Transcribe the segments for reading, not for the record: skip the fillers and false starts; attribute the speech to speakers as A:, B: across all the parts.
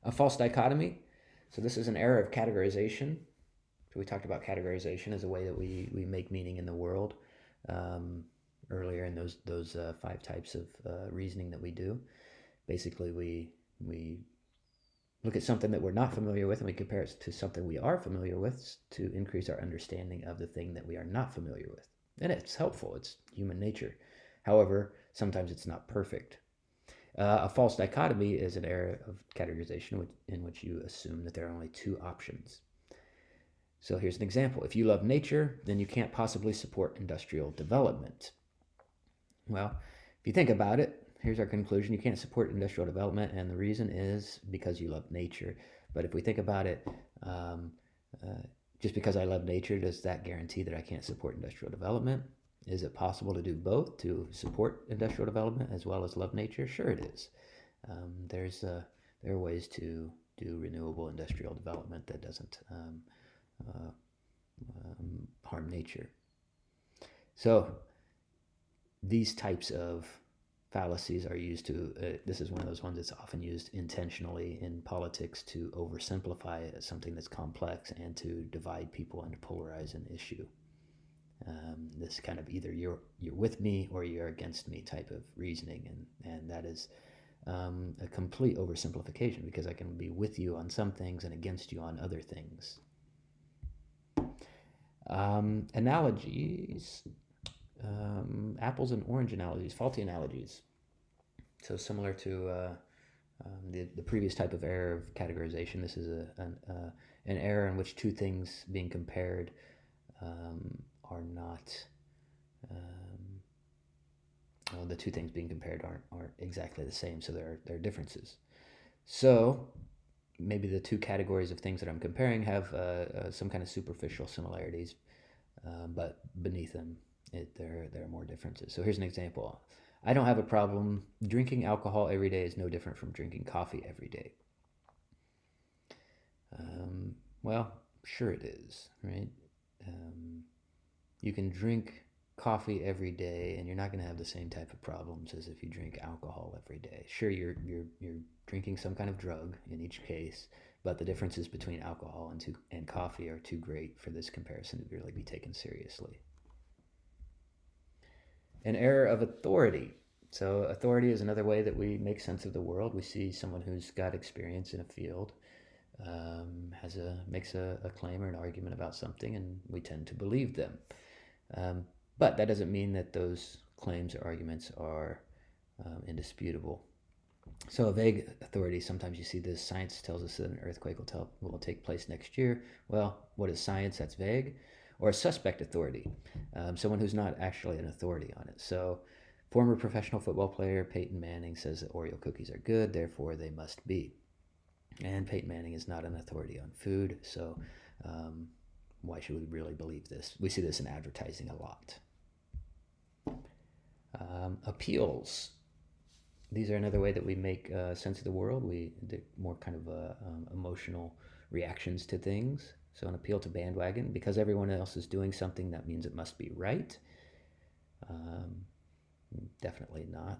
A: A false dichotomy. So this is an error of categorization. So we talked about categorization as a way that we make meaning in the world earlier in those 5 types of reasoning that we do. Basically, we look at something that we're not familiar with and we compare it to something we are familiar with to increase our understanding of the thing that we are not familiar with. And it's helpful. It's human nature. However, sometimes it's not perfect. A false dichotomy is an error of categorization in which you assume that there are only 2 options. So here's an example. If you love nature, then you can't possibly support industrial development. Well, if you think about it, here's our conclusion. You can't support industrial development, and the reason is because you love nature. But if we think about it, um, just because I love nature, does that guarantee that I can't support industrial development? Is it possible to do both, to support industrial development as well as love nature? Sure it is. There are ways to do renewable industrial development that doesn't harm nature. So these types of fallacies are used to, this is one of those ones that's often used intentionally in politics to oversimplify something that's complex and to divide people and to polarize an issue. This kind of either you're with me or you're against me type of reasoning, and that is a complete oversimplification because I can be with you on some things and against you on other things. Analogies, apples and orange analogies, faulty analogies. So similar to the previous type of error of categorization, this is an error in which 2 things being compared are not, well, the 2 things being compared aren't exactly the same, so there are differences. So maybe the 2 categories of things that I'm comparing have some kind of superficial similarities, but beneath them, there are more differences. So here's an example. I don't have a problem. Drinking alcohol every day is no different from drinking coffee every day. Well, sure it is, right? You can drink coffee every day and you're not going to have the same type of problems as if you drink alcohol every day. Sure, you're drinking some kind of drug in each case, but the differences between alcohol and coffee are too great for this comparison to really be taken seriously. An error of authority. So authority is another way that we make sense of the world. We see someone who's got experience in a field, makes a claim or an argument about something, and we tend to believe them. But that doesn't mean that those claims or arguments are indisputable. So a vague authority, sometimes you see this, science tells us that an earthquake will take place next year. Well, what is science? That's vague. Or a suspect authority, someone who's not actually an authority on it. So former professional football player Peyton Manning says that Oreo cookies are good, therefore they must be. And Peyton Manning is not an authority on food, so why should we really believe this? We see this in advertising a lot. Appeals. These are another way that we make sense of the world. They're more kind of emotional reactions to things. So an appeal to bandwagon, because everyone else is doing something, that means it must be right. Definitely not.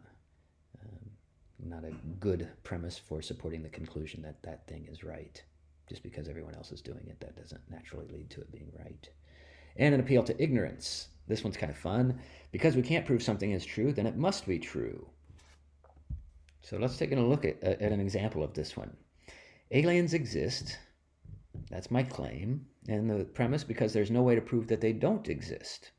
A: Not a good premise for supporting the conclusion that that thing is right. Just because everyone else is doing it, that doesn't naturally lead to it being right. And an appeal to ignorance. This one's kind of fun. Because we can't prove something is true, then it must be true. So let's take a look at an example of this one. Aliens exist. That's my claim. And the premise, because there's no way to prove that they don't exist.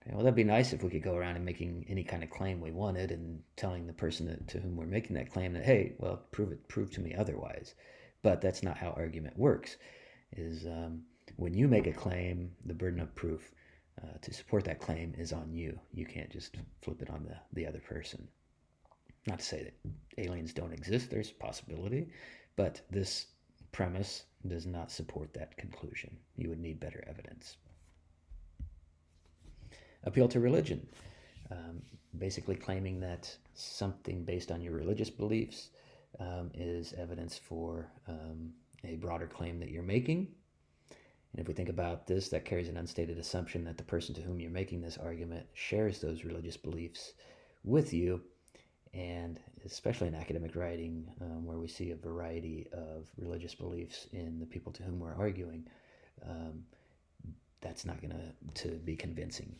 A: Okay, well, that'd be nice if we could go around and making any kind of claim we wanted and telling the person to whom we're making that claim that, hey, well, prove to me otherwise. But that's not how argument works. When you make a claim, the burden of proof to support that claim is on you. You can't just flip it on the other person. Not to say that aliens don't exist, there's a possibility, but this premise does not support that conclusion. You would need better evidence. Appeal to religion. Basically claiming that something based on your religious beliefs is evidence for a broader claim that you're making. And if we think about this, that carries an unstated assumption that the person to whom you're making this argument shares those religious beliefs with you. And especially in academic writing, where we see a variety of religious beliefs in the people to whom we're arguing, um, that's not going to be convincing.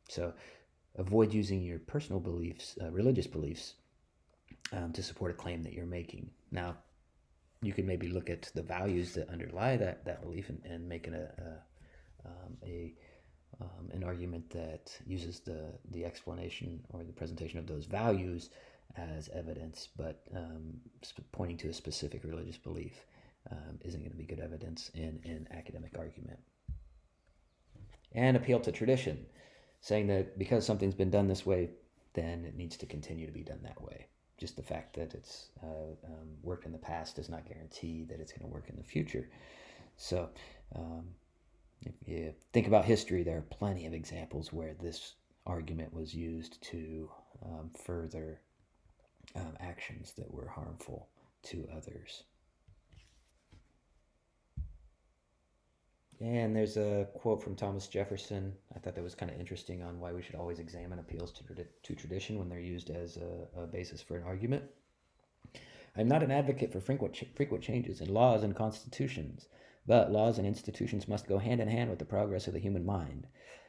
A: So avoid using your personal beliefs, religious beliefs, to support a claim that you're making. Now, you could maybe look at the values that underlie that belief and make an argument that uses the explanation or the presentation of those values as evidence, but pointing to a specific religious belief isn't going to be good evidence in an academic argument. And appeal to tradition, saying that because something's been done this way, then it needs to continue to be done that way. Just the fact that it's worked in the past does not guarantee that it's going to work in the future. So, if you think about history, there are plenty of examples where this argument was used to further actions that were harmful to others. And there's a quote from Thomas Jefferson. I thought that was kind of interesting on why we should always examine appeals to tradition when they're used as a basis for an argument. I'm not an advocate for frequent changes in laws and constitutions, but laws and institutions must go hand in hand with the progress of the human mind.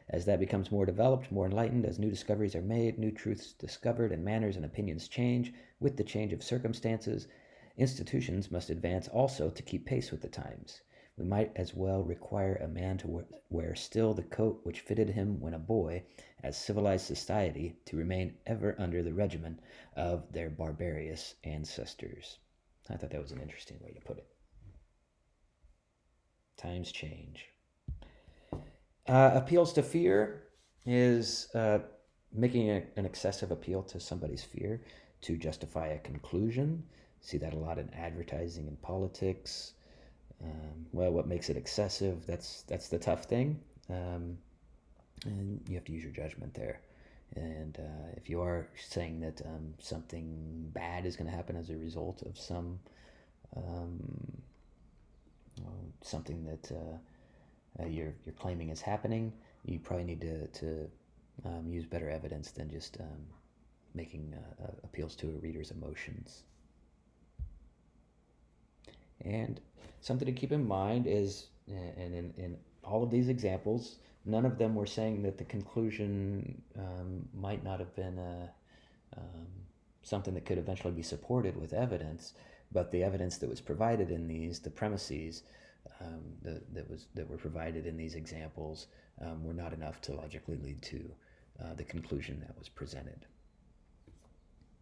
A: As that becomes more developed, more enlightened, as new discoveries are made, new truths discovered, and manners and opinions change with the change of circumstances, institutions must advance also to keep pace with the times. We might as well require a man to wear still the coat which fitted him when a boy, as civilized society to remain ever under the regimen of their barbarous ancestors. I thought that was an interesting way to put it. Times change. Appeals to fear is making an excessive appeal to somebody's fear to justify a conclusion. See that a lot in advertising and politics. Well, what makes it excessive? That's the tough thing, and you have to use your judgment there. And if you are saying that something bad is going to happen as a result of um, something that you're claiming is happening, you probably need to use better evidence than just making appeals to a reader's emotions. And something to keep in mind is, and in all of these examples, none of them were saying that the conclusion might not have been um, something that could eventually be supported with evidence, but the evidence that was provided in these, the premises that were provided in these examples, were not enough to logically lead to the conclusion that was presented.